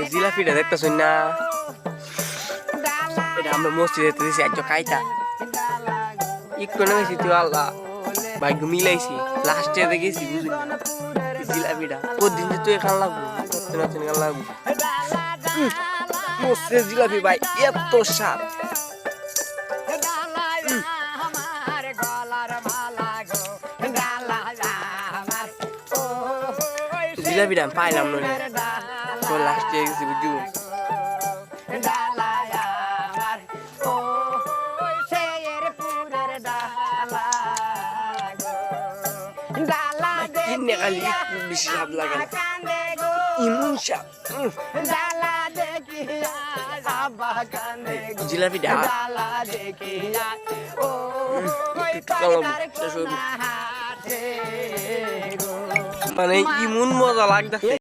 জিলাপিটা দেখতেছুন না, এটা আমরা মসজিদে দিয়েছি একজন কাইতা একটু নেমেছি তুই আল্লাহ ভাগ্য মিলাইছি লাস্টে দেখেছি বুঝলি জিলাপিটা প্রতিদিন যে তুই খান লাগবো নতুন খান লাগবো মসজিদের জিলাপি ভাই এত স্বাদ জিলাপিটা আমি পাইলাম না লাস্টে গেছি বুঝলি কিনে খালি বেশি স্বাদ লাগে ইমন স্বাদ জিলাপিটা মানে ইমন মজা লাগতেছে